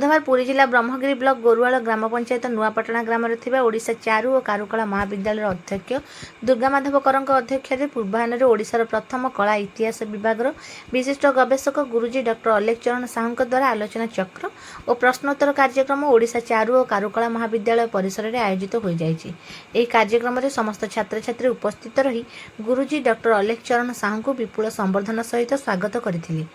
बुधवार पुरी जिला ब्रह्मगिरी ब्लॉक गोरुआल ग्राम पंचायत नुआपटना ग्राम ओडिशा चारु और कारुकला महाविद्यालय अध्यक्ष दुर्गा माधव करଙ୍କ अध्यक्षताରେ पूर्वाह्न ओडिशार प्रथम कला इतिहास विभाग विशिष्ट गवेषक गुरुजी डॉक्टर अलेख चरण साहू द्वारा आलोचना चक्र और प्रश्नोत्तर कार्यक्रम ओडिशा चारु और कारुकला महाविद्यालय परिसर में आयोजित हो जाइछि। एही कार्यक्रम में समस्त छात्र छात्री उपस्थित रही गुरुजी डॉक्टर अलेख चरण साहू को विपुल संबर्धना सहित स्वागत करथिले।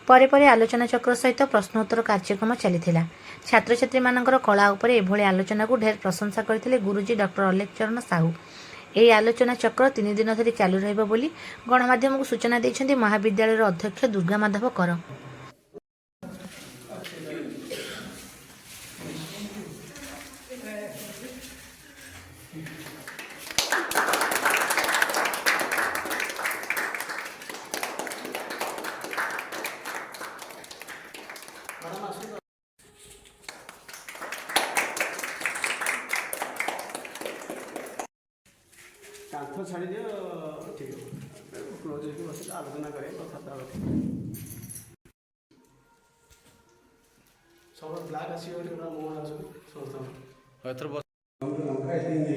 परे परे आलोचना चक्र सहित प्रश्नोत्तर कार्यक्रम चलीथिला। छात्र छात्री मानकर कला उपरे एभली आलोचना को ढेर प्रशंसा करथिले गुरुजी डॉक्टर अलेख चरण साहू। एही आलोचना चक्र 3 दिन धरि चालू रहइबो बोली गणमाध्यम को सूचना दैछन्ती महाविद्यालय अध्यक्ष दुर्गा माधव कर। कांथ छाड़ी दियो ठीक है क्लोज होके बस आलोचना करें कथा सब ब्लैक आसी ओटी पूरा मोह आसु समस्त एथर बस लंका हिंदी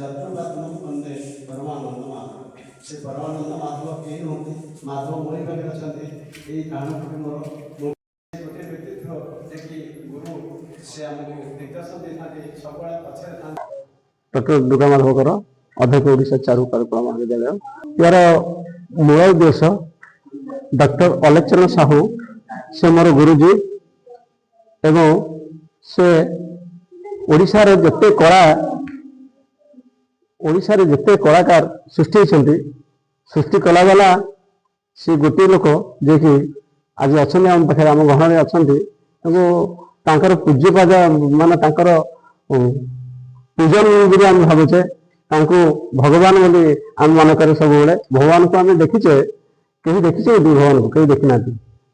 जत्रबात्मक वंदे परमानंद माधव से परमानंद माधव के होते माधव मोरी पाखे अछंती एई कान फटे मोर गोटे व्यक्तित्व जेकी गुरु से हमको दिग्दर्शन देनाते सबला पछरे था डॉक्टर दुर्गा माधव कर अध्यक्ष ओडिशा चारु कारुकला महाविद्यालय। यार मूल उद्देश्य डॉक्टर अलेख चरण साहू से मोर गुरुजी एवं से ओडिशा रे जते कलाकार सृष्टि होती सृष्टि कला वाला से गोटे लोक जे कि आज अच्छा आम पाखे आम गहन में अच्छा पूज्यपाद मान पूजन आम भावुचे भगवान बोली आम मान कर सब भगवान को आम देखीचे कहीं देखीचे भगवान को कहीं देखी ना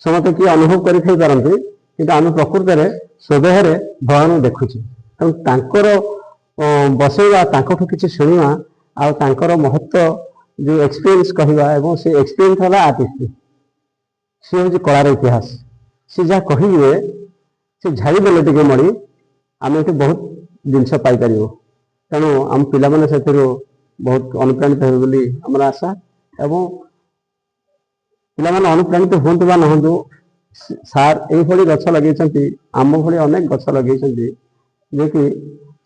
समस्त किए अनुभव करते कि आम प्रकृत में स्वदेह भगवान देखुचे बसैवा कि शुणा आर महत्व जो एक्सपीरियंस कहवा एवं से एक्सपीरियंस है आर्टिस्ट सी हूँ कलार इतिहास सी जहाँ कहे से झाड़ी देले टे मड़ी आम ये बहुत जिनस पाइपर तेणु आम पिला से बहुत अनुप्राणित हो बोली आमर आशा एवं पिला अनुप्राणित हूँ बा नहतु सार ये गछ लगे आम भाई अनेक गछ लगे जे कि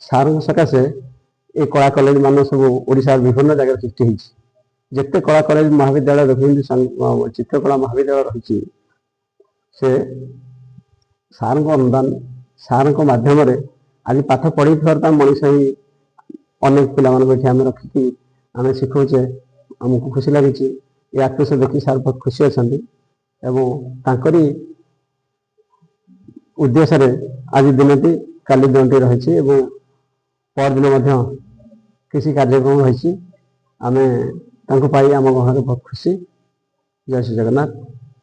सार सकाशे ये कला कॉलेज मान सब ओडिशा विभिन्न जगह सृष्टि होती जिते कला कॉलेज महाविद्यालय देखते चित्रकला महाविद्यालय रही से सार अनुदान सार मध्यम आज पाठ पढ़ी मनीष ही अनेक पिला आम रखिकी आम शिखौचे आमको खुशी लगी ये आक्रोश देखी सार बहुत खुशी अच्छा एवं उद्देश्य आज दिनटी काली दिनटी रही परदिन किसी कार्यक्रम रही आम पाई आम घर बहुत खुशी। जय श्री जगन्नाथ।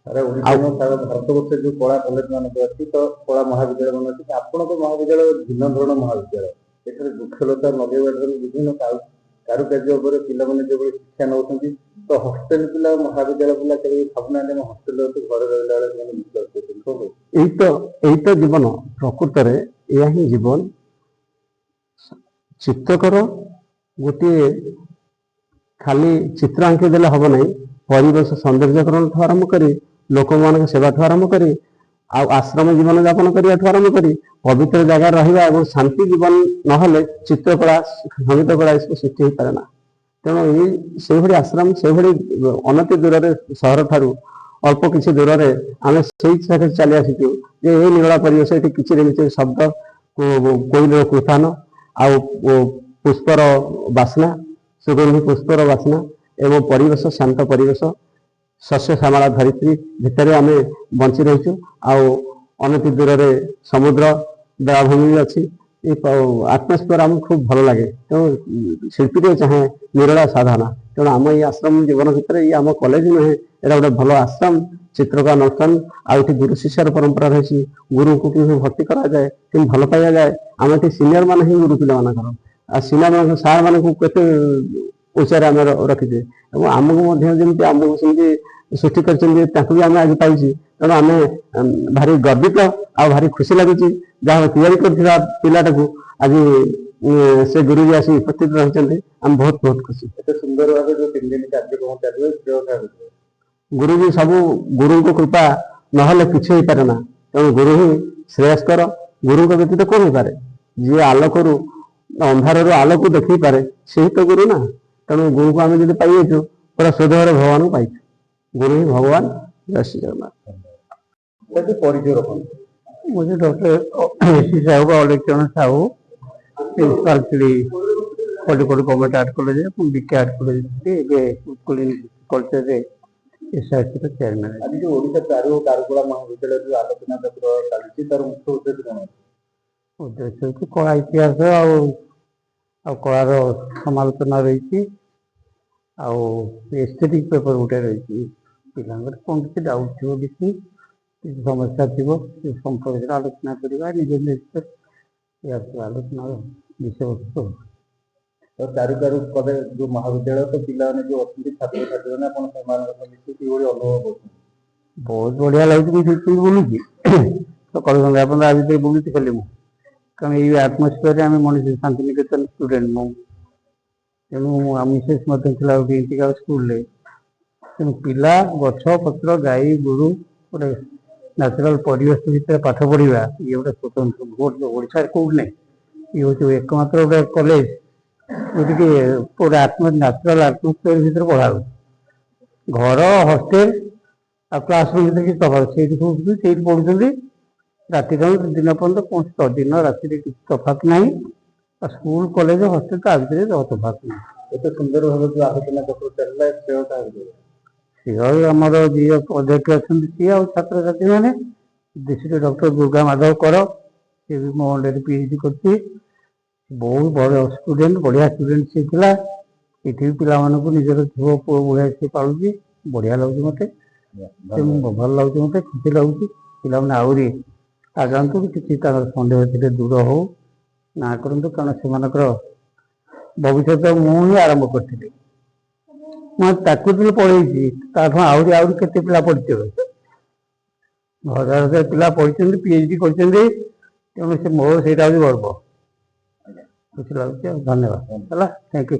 भारत वर्ष जो कला कॉलेज मान अच्छी तो कला महाविद्यालय मान अच्छी आपण महाविद्यालय भिन्न धरण महाविद्यालय एथरे वृक्षलता लगेवा विभिन्न कारुकार्य पे जो शिक्षा नौ तो हस्टेल पिला महाविद्यालय पिला के भावना हस्टेल घर रही तो जीवन प्रकृत में यह ही जीवन चित्रकर गोटे खाली चित्र आंकी देले हम ना परिवेश सौंदर्यकरण आरंभ कर लोक मान सेवा आरंभ कर आश्रम जीवन यापन करने आरंभ कर पवित्र जगह रहा और शांति जीवन ना चित्रकला संगीत कला इसको सृष्टि हो पारे ना तेणु ये आश्रम से अनति दूर सहर ठारू अल्प किसी दूर आम से चली आसीचु जे ये निरला परिवेश ये किसी शब्द कोईलर कृतान आ पुष्पर बास्ना सुगंधी पुष्पर बास्ना एवं परिवेश शांत परिवेश शस्य श्यामला धरित्री भितर आम बंची रहीचु आनति दूर समुद्र बेलाभूमि अच्छी आत्मस्फीयर आमको खूब भल लगे तेणु शिल्पी चाहे निरला साधना तेणु आम ये आश्रम जीवन भितर ये आम कॉलेज नुहे यहाँ गोटे भल आश्रम चित्रकला अनुष्ठान आउटी गुरु शिष्यर परंपरा रही गुरु को कि भक्ति करा जाए कि भल पाया जाए आम ये सीनियर मान ही गुरु पिला मान सीनियर मान सार मान को उच्चार आम रखीचे और आमको जमी आमको सेमती सृष्टि कर आज पाई तेणु आम भारी गर्वित ଆଉ ଭାରି ଖୁସି ଲାଗୁଛି ଯାହା ତିଆରି କରିଥିବା ପିଲାଟାକୁ ଆଜି ସେ ଗୁରୁଜୀ ଆସି ଉପସ୍ଥିତ ରହିଛନ୍ତି। ଆମେ ବହୁତ ବହୁତ ଖୁସି। ଏତେ ସୁନ୍ଦର ଭାବେ ଯୋଉ 3 ଦିନ କାର୍ଯ୍ୟକ୍ରମ ଚାଲିବ ଗୁରୁଜୀ ସବୁ ଗୁରୁଙ୍କ କୃପା ନହେଲେ କିଛି ହେଇପାରେ ନା। ତେଣୁ ଗୁରୁ ହିଁ ଶ୍ରେୟସ୍କର। ଗୁରୁଙ୍କ ବ୍ୟତୀତ କଣ ହେଇପାରେ? ଯିଏ ଆଲୋକରୁ ଅନ୍ଧାରରୁ ଆଲୋକ ଦେଖେଇ ପାରେ ସେହି ତ ଗୁରୁ ନା। ତେଣୁ ଗୁରୁକୁ ଆମେ ଯଦି ପାଇଯାଇଛୁ ପୁରା ସ୍ୱଦେହରେ ଭଗବାନଙ୍କୁ ପାଇଛୁ। गुरु ही भगवान। जय श्री जगन्नाथ। परिचय रखते मुझे डॉक्टर एसी साहू का अलेक्चरण साहू प्रिंसिपाल थी Kozhikode government art college BK art college culture SIC chairman. आज जो ओडिशा चारु कारुकला महाविद्यालय जो आलोचना चक्र चलती तार मुख्य उद्देश्य कौन? उद्देश्य कि कला इतिहास कलार समालोचना रही एस्थेटिक पेपर गोटे रही पिला कौन किसी डाउट थी किसी समस्या थी संपर्क आलोचना करवा निज निज आलोचना विषय वस्तु तो चारु कारू कले जो महाविद्यालय तो पिला जो अच्छे छात्र छात्री मैंने अनुभव बहुत बढ़िया लगे बुलूँ सकाल सन्ध्या अपन आज बुलूँ खाली मुझे कारण ये आटमोस्फियर आम मनीष शांतिनिकेतन स्टूडेंट तेणु मिसेस गोटे स्कूल तेणु पिला गछ पत्र गाई गोरु गोटे न्याचुराल परिवेश भितर पाठ पढ़ा ये गोटे स्वतंत्र ओडिशा कौट नहीं ये हूँ एकमात्र गोटे कॉलेज जोटि पूरा न्याचुराल आटमोस्फियर भितर पढ़ा घर हॉस्टेल आ क्लासरूम भितर किसी तफात से पढ़ुं राति दिन पर्यटन कौन दिन राति किसी तफात ना स्कूल कॉलेज हॉस्टेल ता भितर तफात ना एत सुंदर भाव जो आलोचना चक्र चलला सी आमर जी अध्यक्ष अच्छा सी आ छात्र छात्री मैंने डिस्ट्रिक्ट डॉक्टर दुर्गा माधव कर सी भी मो अंडर पीएचडी कर बहुत बड़ स्टूडेंट बढ़िया स्टूडेंट सी थी ये पिला निजर झुओ पुओ भाई सी पालुची बढ़िया लगे मत भल लगे मत खुशी लगुच पिला आहरी आगांतु किसी सन्देह थे दूर हो ना करूँ कारण से भविष्य मुझे आरंभ करी मुझे पढ़े आहरी आहरी के पिला पढ़े हजार पिला पढ़ी पीएचडी कर तेणु से मोर से गर्व खुशी लगे धन्यवाद है थैंक यू।